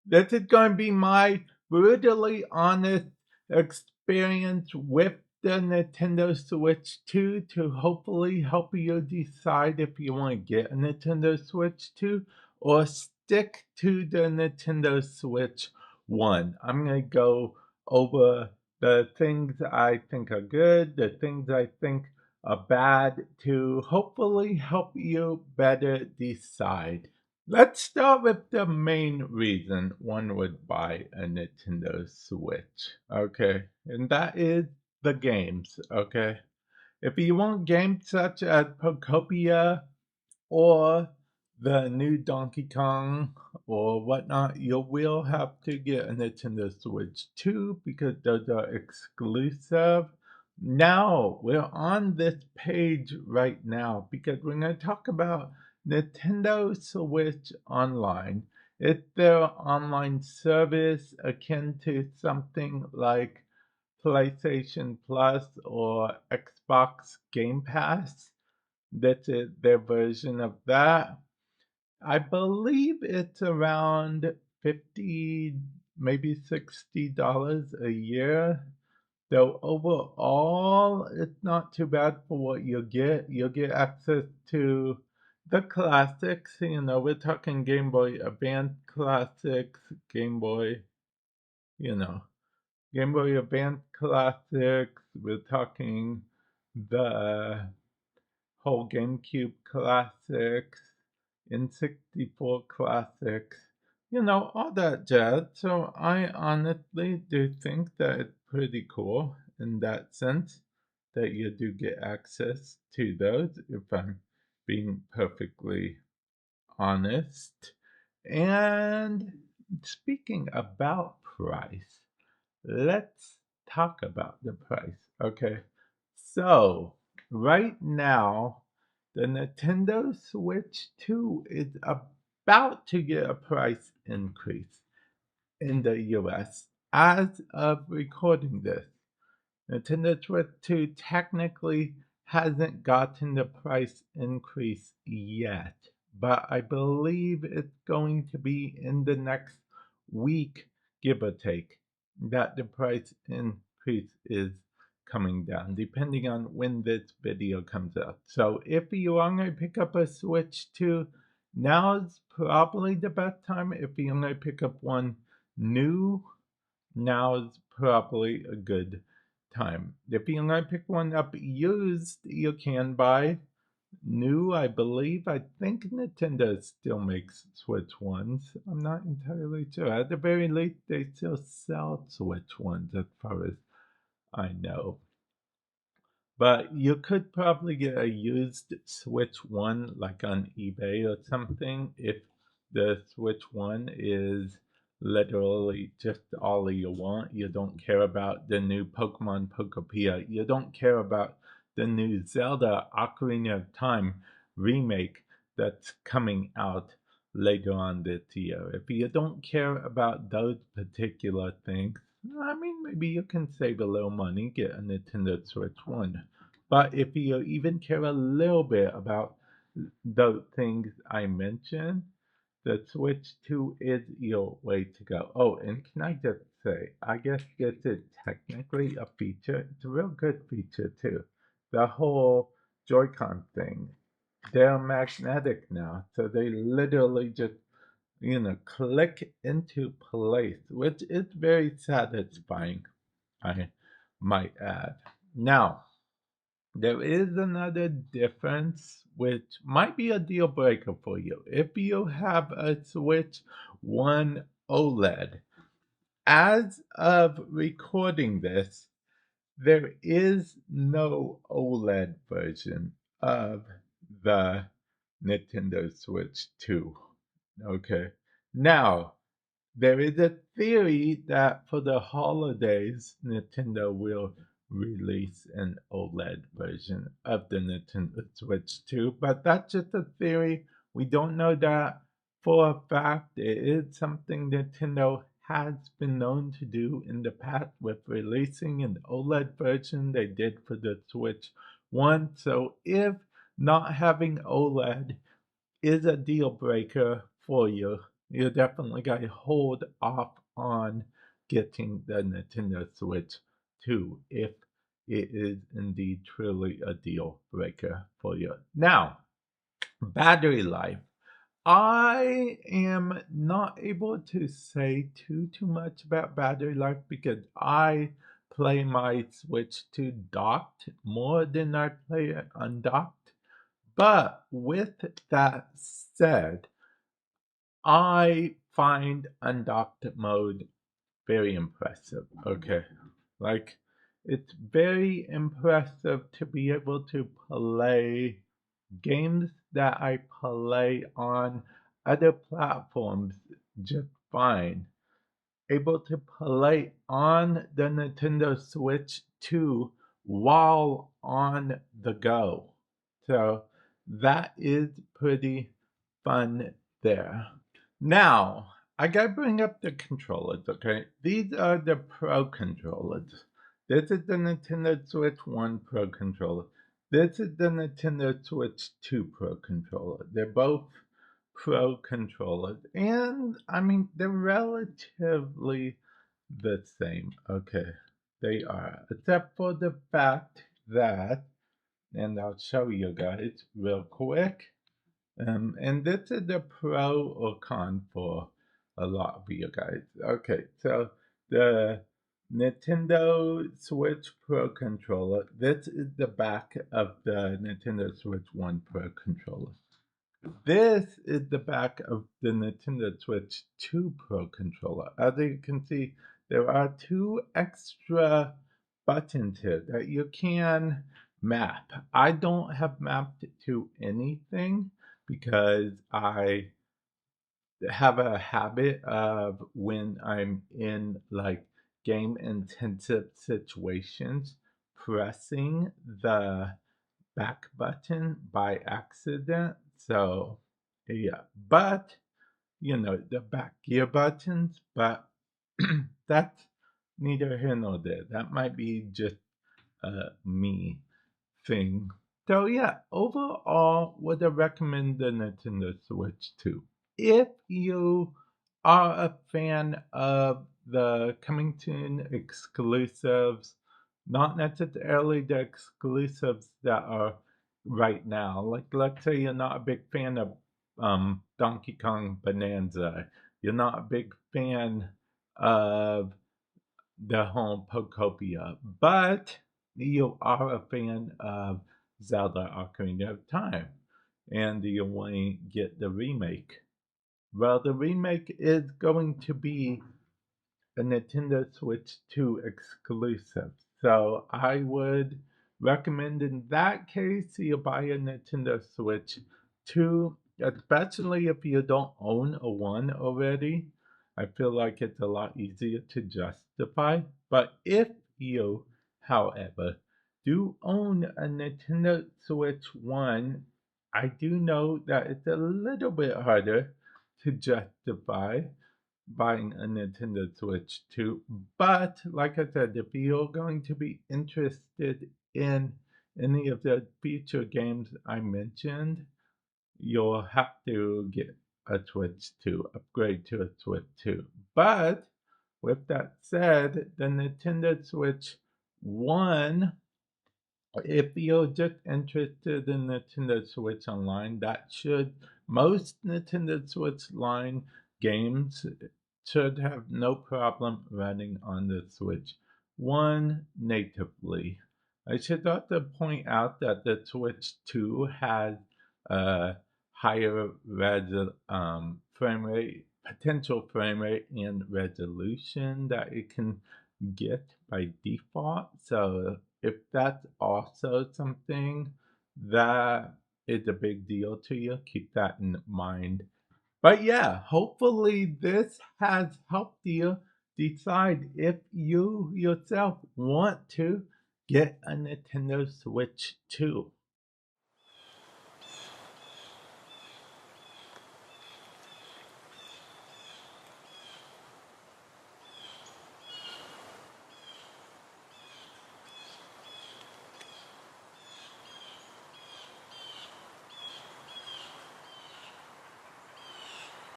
This is going to be my brutally honest experience with the Nintendo Switch 2 to hopefully help you decide if you want to get a Nintendo Switch 2 or stick to the Nintendo Switch 1. I'm going to go over the things I think are good, the things I think are bad to hopefully help you better decide. Let's start with the main reason one would buy a Nintendo Switch. Okay, and that is the games. Okay, if you want games such as Procopia or the new Donkey Kong or whatnot, you will have to get a Nintendo Switch 2 because those are exclusive. Now, we're on this page right now because we're going to talk about Nintendo Switch Online. It's their online service akin to something like PlayStation Plus or Xbox Game Pass. That's it, their version of that. I believe it's around 50, maybe $60 a year. Though overall, it's not too bad for what you'll get. You'll get access to the classics. We're talking Game Boy Advance classics, Game Boy, you know, Game Boy Advance classics. We're talking the whole GameCube classics, N64 classics, all that jazz. So I honestly do think that it's pretty cool in that sense that you do get access to those, if I'm being perfectly honest. And speaking about price, let's talk about the price. Okay. So, right now, the Nintendo Switch 2 is about to get a price increase in the US as of recording this. Nintendo Switch 2 technically hasn't gotten the price increase yet, but I believe it's going to be in the next week, give or take, that the price increase is coming down, depending on when this video comes out. So if you want to pick up a Switch 2, now's probably the best time. If you want to pick up one new, now's probably a good time. If you want to pick one up used, you can buy. New, I believe. I think Nintendo still makes Switch ones. I'm not entirely sure. At the very least, they still sell Switch ones, as far as I know. But you could probably get a used Switch one, like on eBay or something, if the Switch one is literally just all you want. You don't care about the new Pokemon Pokopia. You don't care about the new Zelda Ocarina of Time remake that's coming out later on this year. If you don't care about those particular things, I mean, maybe you can save a little money, get a Nintendo Switch 1. But if you even care a little bit about the things I mentioned, the Switch 2 is your way to go. Oh, and can I just say, I guess this is technically a feature. It's a real good feature too. The whole Joy-Con thing. They're magnetic now, so they literally just click into place, which is very satisfying, I might add. Now, there is another difference which might be a deal breaker for you. If you have a Switch 1 OLED, as of recording this, there is no OLED version of the Nintendo Switch 2. Okay. Now, there is a theory that for the holidays, Nintendo will release an OLED version of the Nintendo Switch 2, but that's just a theory. We don't know that for a fact. It is something Nintendo has been known to do in the past with releasing an OLED version. They did for the Switch 1. So if not having OLED is a deal breaker for you, you definitely got to hold off on getting the Nintendo Switch 2 if it is indeed truly a deal breaker for you. Now, battery life. I am not able to say too much about battery life because I play my Switch 2 docked more than I play it undocked. But with that said, I find undocked mode very impressive. Okay. Like, it's very impressive to be able to play games that I play on other platforms just fine. Able to play on the Nintendo Switch 2 while on the go. So that is pretty fun there. Now, I gotta bring up the controllers, okay? These are the Pro controllers. This is the Nintendo Switch 1 Pro controller. This is the Nintendo Switch 2 Pro controller. They're both Pro controllers, and I mean, they're relatively the same. Okay, they are, except for the fact that, and I'll show you guys real quick. And this is the pro or con for a lot of you guys. Okay, so the Nintendo Switch Pro controller, this is the back of the Nintendo Switch 1 Pro controller. This is the back of the Nintendo Switch 2 Pro controller. As you can see, there are two extra buttons here that you can map. I don't have mapped to anything because I have a habit of when I'm in like game intensive situations, pressing the back button by accident. So, yeah, but the back gear buttons, but that's neither here nor there. That might be just a me thing. So, yeah, overall, would I recommend the Nintendo Switch 2? If you are a fan of the coming soon exclusives, not necessarily the exclusives that are right now. Like, let's say you're not a big fan of Donkey Kong Bonanza. You're not a big fan of the home Pokopia, but you are a fan of Zelda Ocarina of Time, and you want to get the remake. Well, the remake is going to be a Nintendo Switch 2 exclusive. So I would recommend in that case you buy a Nintendo Switch 2, especially if you don't own a 1 already. I feel like it's a lot easier to justify. But if you, however, do own a Nintendo Switch 1, I do know that it's a little bit harder to justify buying a Nintendo Switch 2. But like I said, if you're going to be interested in any of the feature games I mentioned, you'll have to get a Switch 2, upgrade to a Switch 2. But with that said, the Nintendo Switch 1, if you're just interested in Nintendo Switch Online, most Nintendo Switch Line games should have no problem running on the Switch 1 natively. I should also point out that the Switch 2 has a higher frame rate, potential frame rate and resolution that it can get by default. So if that's also something that is a big deal to you, keep that in mind. But yeah, hopefully this has helped you decide if you yourself want to get a Nintendo Switch 2.